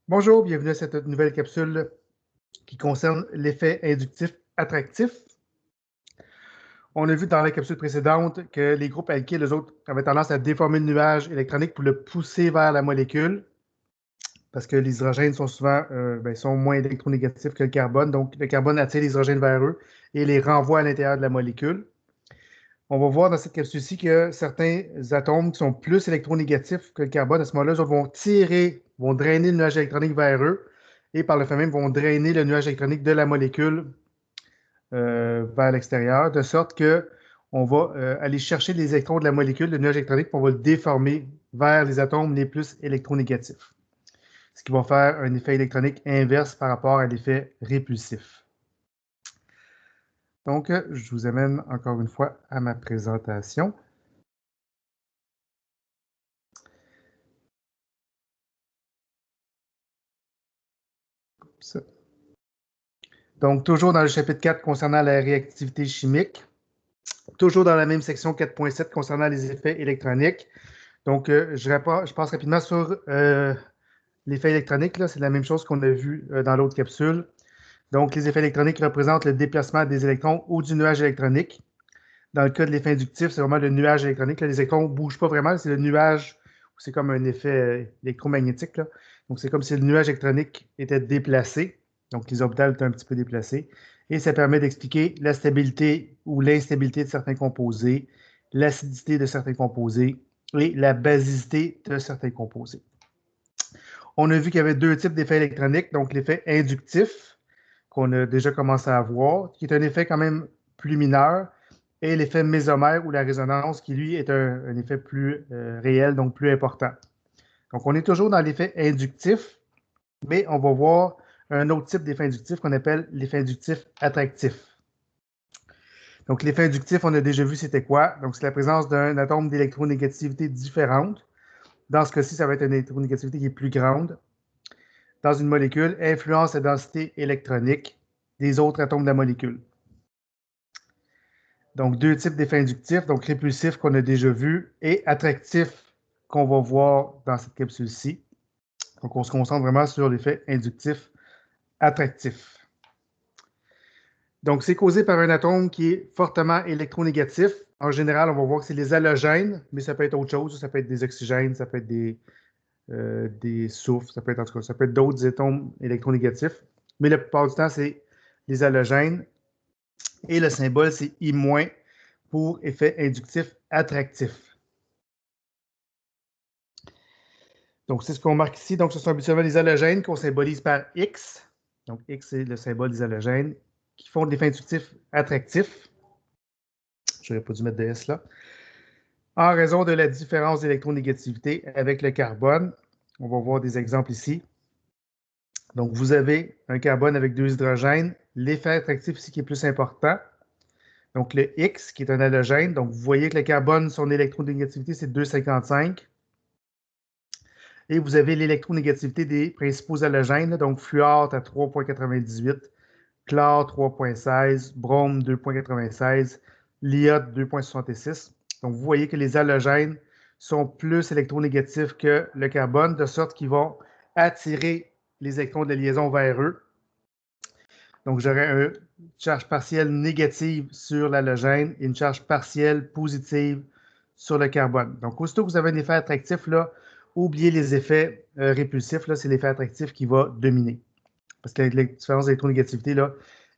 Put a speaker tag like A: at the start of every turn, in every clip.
A: Bonjour, bienvenue à cette nouvelle capsule qui concerne l'effet inductif attractif. On a vu dans la capsule précédente que les groupes alkyles, eux autres, avaient tendance à déformer le nuage électronique pour le pousser vers la molécule, parce que les hydrogènes sont souvent sont moins électronégatifs que le carbone. Donc, le carbone attire les hydrogènes vers eux et les renvoie à l'intérieur de la molécule. On va voir dans cette capsule-ci que certains atomes qui sont plus électronégatifs que le carbone, à ce moment-là, vont drainer le nuage électronique vers eux et par le fait même vont drainer le nuage électronique de la molécule vers l'extérieur, de sorte qu'on va aller chercher les électrons de la molécule, le nuage électronique, puis on va le déformer vers les atomes les plus électronégatifs, ce qui va faire un effet électronique inverse par rapport à l'effet répulsif. Donc, je vous amène encore une fois à ma présentation. Oups. Donc, toujours dans le chapitre 4 concernant la réactivité chimique, toujours dans la même section 4.7 concernant les effets électroniques. Donc, je passe rapidement sur l'effet électronique. C'est la même chose qu'on a vu dans l'autre capsule. Donc, les effets électroniques représentent le déplacement des électrons ou du nuage électronique. Dans le cas de l'effet inductif, c'est vraiment le nuage électronique. Là, les électrons ne bougent pas vraiment, c'est le nuage, c'est comme un effet électromagnétique. Là. Donc, c'est comme si le nuage électronique était déplacé. Donc, les orbitales étaient un petit peu déplacées. Et ça permet d'expliquer la stabilité ou l'instabilité de certains composés, l'acidité de certains composés et la basicité de certains composés. On a vu qu'il y avait deux types d'effets électroniques. Donc, l'effet inductif, qu'on a déjà commencé à voir, qui est un effet quand même plus mineur, et l'effet mésomère ou la résonance, qui lui est un effet plus réel, donc plus important. Donc, on est toujours dans l'effet inductif, mais on va voir un autre type d'effet inductif qu'on appelle l'effet inductif attractif. Donc, l'effet inductif, on a déjà vu c'était quoi. Donc, c'est la présence d'un atome d'électronégativité différente. Dans ce cas-ci, ça va être une électronégativité qui est plus grande dans une molécule, influence la densité électronique des autres atomes de la molécule. Donc, deux types d'effets inductifs, donc répulsif qu'on a déjà vu et attractif qu'on va voir dans cette capsule-ci. Donc, on se concentre vraiment sur l'effet inductif attractif. Donc, c'est causé par un atome qui est fortement électronégatif. En général, on va voir que c'est les halogènes, mais ça peut être autre chose. Ça peut être des oxygènes, ça peut être des soufres, ça peut être en tout cas, ça peut être d'autres atomes électronégatifs. Mais la plupart du temps, c'est les halogènes. Et le symbole, c'est I- pour effet inductif attractif. Donc, c'est ce qu'on marque ici. Donc, ce sont habituellement les halogènes qu'on symbolise par X. Donc, X, c'est le symbole des halogènes qui font de l'effet inductif attractif. Je n'aurais pas dû mettre de S là. En raison de la différence d'électronégativité avec le carbone, on va voir des exemples ici. Donc, vous avez un carbone avec deux hydrogènes. L'effet attractif ici qui est plus important. Donc, le X, qui est un halogène. Donc, vous voyez que le carbone, son électronégativité, c'est 2,55. Et vous avez l'électronégativité des principaux halogènes. Donc, fluor à 3,98, chlore 3,16, brome 2,96, l'iode 2,66. Donc, vous voyez que les halogènes sont plus électronégatifs que le carbone, de sorte qu'ils vont attirer les électrons de liaison vers eux. Donc, j'aurai une charge partielle négative sur l'halogène et une charge partielle positive sur le carbone. Donc, aussitôt que vous avez un effet attractif, là, oubliez les effets répulsifs, c'est l'effet attractif qui va dominer. Parce que la différence d'électronégativité là,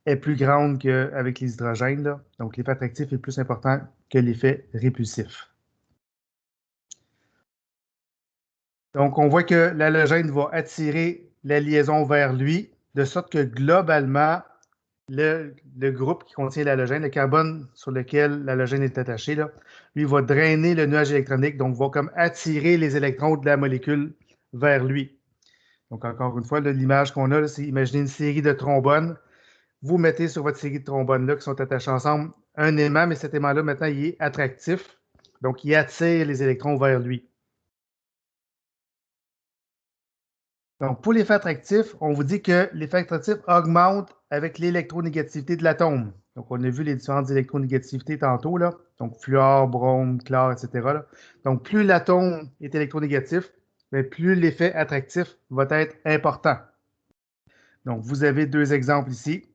A: est plus grande qu'avec les hydrogènes. Là. Donc, l'effet attractif est plus important que l'effet répulsif. Donc, on voit que l'halogène va attirer la liaison vers lui, de sorte que globalement, le groupe qui contient l'halogène, le carbone sur lequel l'halogène est attaché, là, lui va drainer le nuage électronique, donc va comme attirer les électrons de la molécule vers lui. Donc, encore une fois, l'image qu'on a, c'est imaginez une série de trombones. Vous mettez sur votre série de trombones-là qui sont attachés ensemble un aimant, mais cet aimant-là, maintenant, il est attractif. Donc, il attire les électrons vers lui. Donc, pour l'effet attractif, on vous dit que l'effet attractif augmente avec l'électronégativité de l'atome. Donc, on a vu les différentes électronégativités tantôt, là. Donc, fluor, brome, chlore, etc. Là. Donc, plus l'atome est électronégatif, mais plus l'effet attractif va être important. Donc, vous avez deux exemples ici.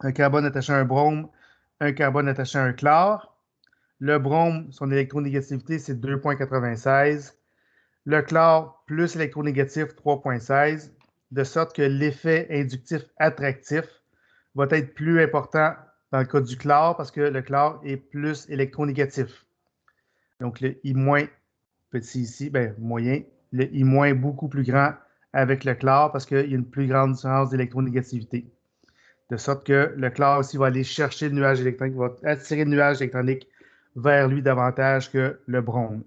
A: Un carbone attaché à un brome, un carbone attaché à un chlore. Le brome, son électronégativité, c'est 2,96. Le chlore plus électronégatif, 3,16. De sorte que l'effet inductif attractif va être plus important dans le cas du chlore parce que le chlore est plus électronégatif. Donc, le I- petit ici, ben, moyen. Le I- beaucoup plus grand avec le chlore parce qu'il y a une plus grande différence d'électronégativité. De sorte que le chlore aussi va aller chercher le nuage électronique, va attirer le nuage électronique vers lui davantage que le brome.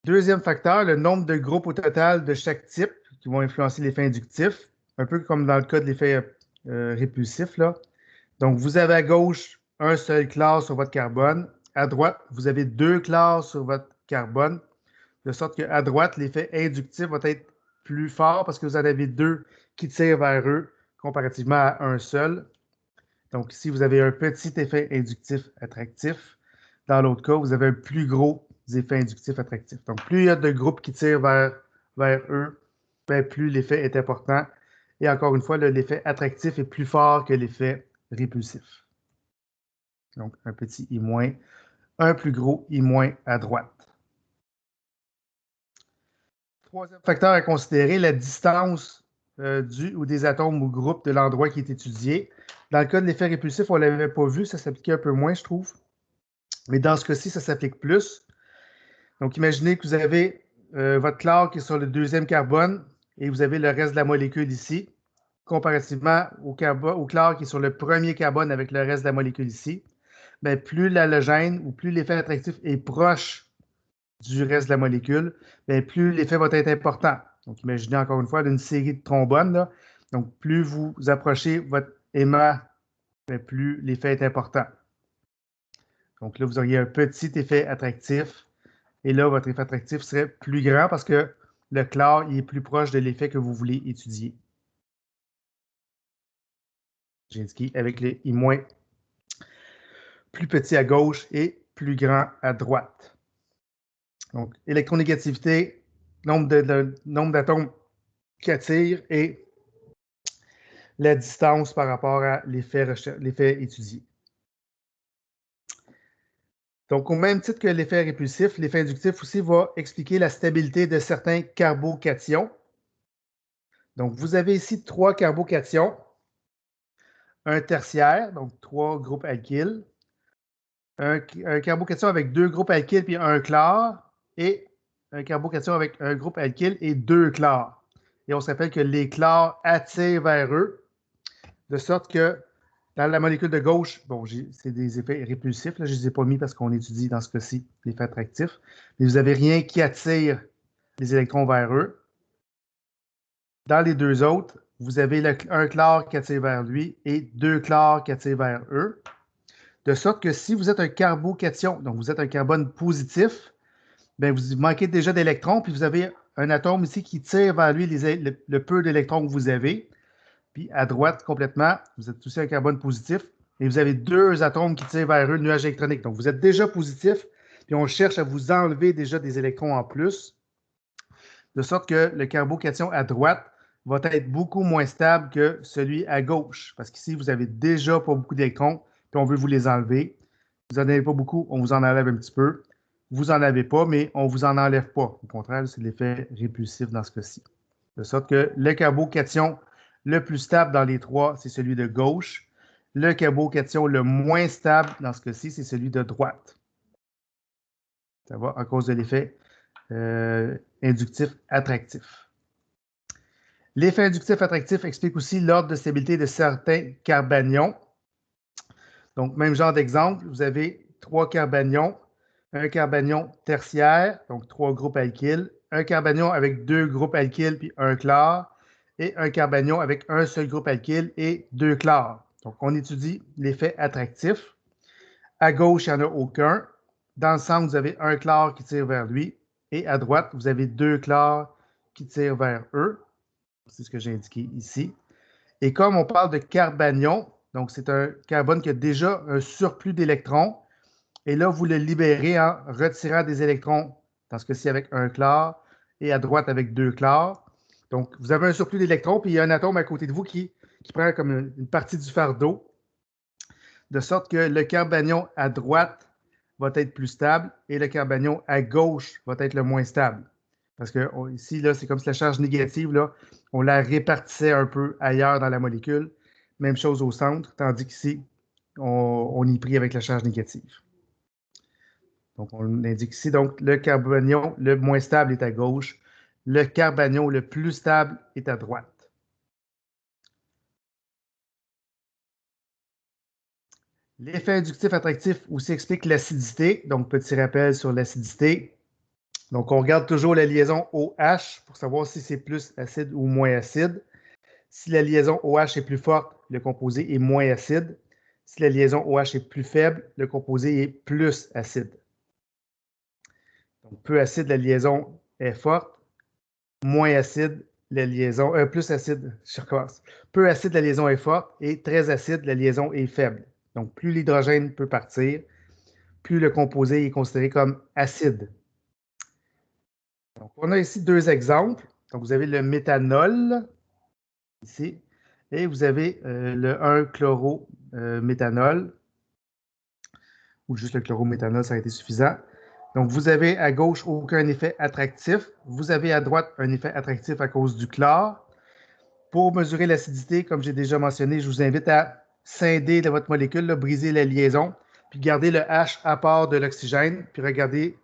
A: Deuxième facteur, le nombre de groupes au total de chaque type qui vont influencer l'effet inductif, un peu comme dans le cas de l'effet répulsif, là. Donc, vous avez à gauche un seul chlore sur votre carbone. À droite, vous avez deux chlores sur votre carbone, de sorte qu'à droite, l'effet inductif va être plus fort parce que vous en avez deux qui tirent vers eux comparativement à un seul. Donc, ici, vous avez un petit effet inductif attractif. Dans l'autre cas, vous avez un plus gros effet inductif attractif. Donc, plus il y a de groupes qui tirent vers eux, bien, plus l'effet est important. Et encore une fois, l'effet attractif est plus fort que l'effet répulsif. Donc, un petit I-, un plus gros I- à droite. Troisième facteur à considérer, la distance du ou des atomes ou groupes de l'endroit qui est étudié. Dans le cas de l'effet répulsif, on ne l'avait pas vu, ça s'appliquait un peu moins, je trouve. Mais dans ce cas-ci, ça s'applique plus. Donc, imaginez que vous avez votre chlore qui est sur le deuxième carbone et vous avez le reste de la molécule ici, comparativement au chlore qui est sur le premier carbone avec le reste de la molécule ici. Bien, plus l'halogène ou plus l'effet attractif est proche du reste de la molécule, bien, plus l'effet va être important. Donc, imaginez encore une fois une série de trombones. Là. Donc, plus vous approchez votre aimant, bien, plus l'effet est important. Donc là, vous auriez un petit effet attractif. Et là, votre effet attractif serait plus grand parce que le chlore il est plus proche de l'effet que vous voulez étudier. J'ai indiqué avec les I- plus petit à gauche et plus grand à droite. Donc, électronégativité, nombre d'atomes qui attirent et la distance par rapport à l'effet étudié. Donc, au même titre que l'effet répulsif, l'effet inductif aussi va expliquer la stabilité de certains carbocations. Donc, vous avez ici trois carbocations, un tertiaire, donc trois groupes alkyles, un carbocation avec deux groupes alkyles puis un chlore, et un carbocation avec un groupe alkyle et deux chlores. Et on se rappelle que les chlores attirent vers eux, de sorte que dans la molécule de gauche, bon, c'est des effets répulsifs, là, je ne les ai pas mis parce qu'on étudie dans ce cas-ci l'effet attractif, mais vous n'avez rien qui attire les électrons vers eux. Dans les deux autres, vous avez un chlore qui attire vers lui et deux chlores qui attirent vers eux. De sorte que si vous êtes un carbocation, donc vous êtes un carbone positif, bien, vous manquez déjà d'électrons, puis vous avez un atome ici qui tire vers lui le peu d'électrons que vous avez. Puis à droite, complètement, vous êtes aussi un carbone positif, et vous avez deux atomes qui tirent vers eux le nuage électronique. Donc vous êtes déjà positif, puis on cherche à vous enlever déjà des électrons en plus, de sorte que le carbocation à droite va être beaucoup moins stable que celui à gauche, parce qu'ici, vous avez déjà pas beaucoup d'électrons, puis on veut vous les enlever. Vous n'en avez pas beaucoup, on vous en enlève un petit peu. Vous n'en avez pas, mais on ne vous en enlève pas. Au contraire, c'est l'effet répulsif dans ce cas-ci. De sorte que le carbocation le plus stable dans les trois, c'est celui de gauche. Le carbocation le moins stable dans ce cas-ci, c'est celui de droite. Ça va à cause de l'effet inductif attractif. L'effet inductif attractif explique aussi l'ordre de stabilité de certains carbanions. Donc, même genre d'exemple, vous avez trois carbanions, un carbanion tertiaire, donc trois groupes alkyles, un carbanion avec deux groupes alkyles puis un chlore, et un carbanion avec un seul groupe alkyle et deux chlores. Donc, on étudie l'effet attractif. À gauche, il n'y en a aucun. Dans le centre, vous avez un chlore qui tire vers lui. Et à droite, vous avez deux chlores qui tirent vers eux. C'est ce que j'ai indiqué ici. Et comme on parle de carbanion, donc c'est un carbone qui a déjà un surplus d'électrons, Et là, vous le libérez en retirant des électrons, dans ce cas-ci avec un chlore, et à droite avec 2 chlores. Donc, vous avez un surplus d'électrons, puis il y a un atome à côté de vous qui prend comme une partie du fardeau, de sorte que le carbanion à droite va être plus stable et le carbanion à gauche va être le moins stable. Parce que ici, c'est comme si la charge négative, là, on la répartissait un peu ailleurs dans la molécule. Même chose au centre, tandis qu'ici, on y prie avec la charge négative. Donc, on indique ici, donc, le carbanion le moins stable est à gauche, le carbanion le plus stable est à droite. L'effet inductif attractif aussi explique l'acidité. Donc, petit rappel sur l'acidité. Donc, on regarde toujours la liaison OH pour savoir si c'est plus acide ou moins acide. Si la liaison OH est plus forte, le composé est moins acide. Si la liaison OH est plus faible, le composé est plus acide. Donc, peu acide, la liaison est forte. Moins acide, la liaison... plus acide, je recommence. Peu acide, la liaison est forte. Et très acide, la liaison est faible. Donc, plus l'hydrogène peut partir, plus le composé est considéré comme acide. Donc, on a ici 2 exemples. Donc, vous avez le méthanol, ici, et vous avez le 1-chlorométhanol, ou juste le chlorométhanol, ça a été suffisant. Donc, vous avez à gauche aucun effet attractif. Vous avez à droite un effet attractif à cause du chlore. Pour mesurer l'acidité, comme j'ai déjà mentionné, je vous invite à scinder de votre molécule, là, briser la liaison, puis garder le H à part de l'oxygène, puis regardez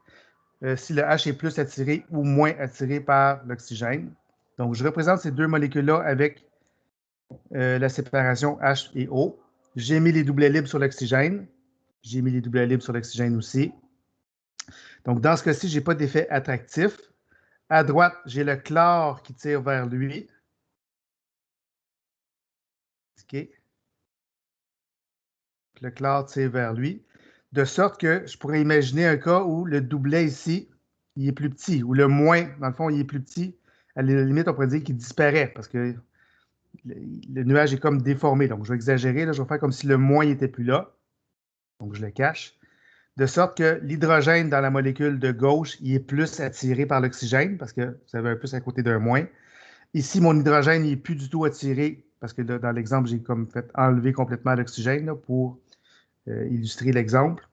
A: si le H est plus attiré ou moins attiré par l'oxygène. Donc, je représente ces 2 molécules-là avec la séparation H et O. J'ai mis les doublets libres sur l'oxygène. J'ai mis les doublets libres sur l'oxygène aussi. Donc, dans ce cas-ci, je n'ai pas d'effet attractif. À droite, j'ai le chlore qui tire vers lui. OK. Le chlore tire vers lui. De sorte que je pourrais imaginer un cas où le doublet ici, il est plus petit, ou le moins, dans le fond, il est plus petit. À la limite, on pourrait dire qu'il disparaît parce que le nuage est comme déformé. Donc, je vais exagérer. Là, je vais faire comme si le moins n'était plus là. Donc, je le cache. De sorte que l'hydrogène dans la molécule de gauche, il est plus attiré par l'oxygène parce que vous avez un plus à côté d'un moins. Ici, mon hydrogène n'est plus du tout attiré parce que dans l'exemple, j'ai comme fait enlever complètement l'oxygène pour illustrer l'exemple.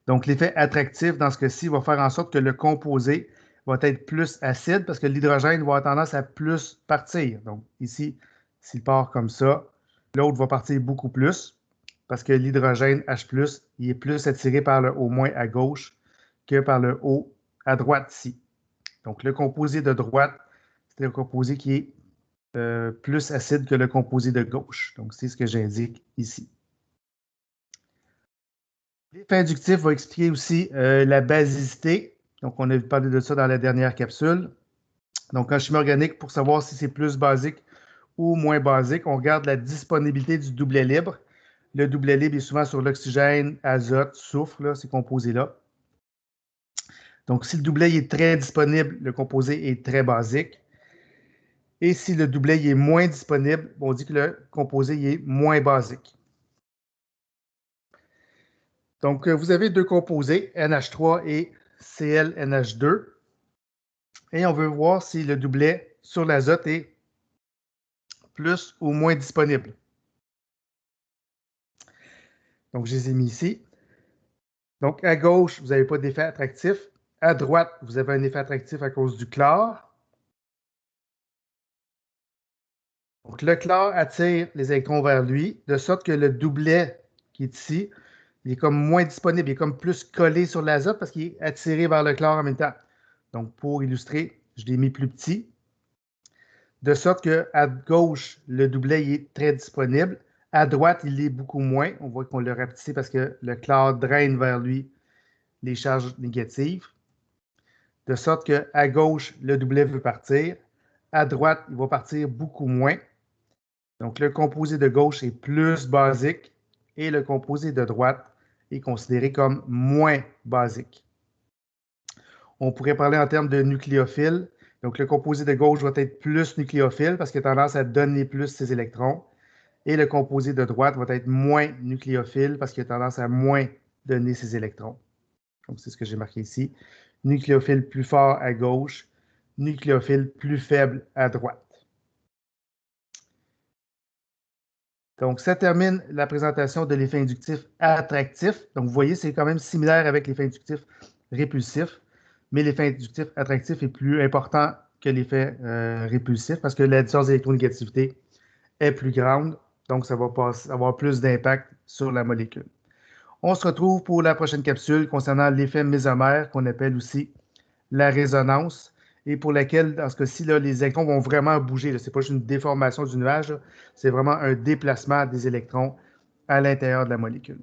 A: Donc, l'effet attractif dans ce cas-ci va faire en sorte que le composé va être plus acide parce que l'hydrogène va avoir tendance à plus partir. Donc, ici, s'il part comme ça, l'autre va partir beaucoup plus parce que l'hydrogène H+, il est plus attiré par le O- à gauche que par le O à droite ici. Donc, le composé de droite, c'est un composé qui est plus acide que le composé de gauche. Donc, c'est ce que j'indique ici. L'effet inductif va expliquer aussi la basicité. Donc, on a parlé de ça dans la dernière capsule. Donc, en chimie organique, pour savoir si c'est plus basique ou moins basique, on regarde la disponibilité du doublet libre. Le doublet libre est souvent sur l'oxygène, azote, soufre, là, ces composés-là. Donc, si le doublet est très disponible, le composé est très basique. Et si le doublet est moins disponible, on dit que le composé est moins basique. Donc, vous avez 2 composés, NH3 et ClNH2. Et on veut voir si le doublet sur l'azote est plus ou moins disponible. Donc, je les ai mis ici. Donc, à gauche, vous n'avez pas d'effet attractif. À droite, vous avez un effet attractif à cause du chlore. Donc, le chlore attire les électrons vers lui, de sorte que le doublet qui est ici, il est comme moins disponible, il est comme plus collé sur l'azote parce qu'il est attiré vers le chlore en même temps. Donc, pour illustrer, je l'ai mis plus petit. De sorte qu'à gauche, le doublet est très disponible. À droite, il est beaucoup moins. On voit qu'on l'a rapetissé parce que le chlore draine vers lui les charges négatives. De sorte qu'à gauche, le doublet veut partir. À droite, il va partir beaucoup moins. Donc, le composé de gauche est plus basique et le composé de droite est considéré comme moins basique. On pourrait parler en termes de nucléophiles. Donc, le composé de gauche va être plus nucléophile parce qu'il a tendance à donner plus ses électrons. Et le composé de droite va être moins nucléophile parce qu'il a tendance à moins donner ces électrons. Donc, c'est ce que j'ai marqué ici. Nucléophile plus fort à gauche, nucléophile plus faible à droite. Donc, ça termine la présentation de l'effet inductif attractif. Donc, vous voyez, c'est quand même similaire avec l'effet inductif répulsif, mais l'effet inductif attractif est plus important que l'effet répulsif parce que la différence d'électronégativité est plus grande, donc ça va avoir plus d'impact sur la molécule. On se retrouve pour la prochaine capsule concernant l'effet mésomère, qu'on appelle aussi la résonance, et pour laquelle, dans ce cas-ci, les électrons vont vraiment bouger. Ce n'est pas juste une déformation du nuage, c'est vraiment un déplacement des électrons à l'intérieur de la molécule.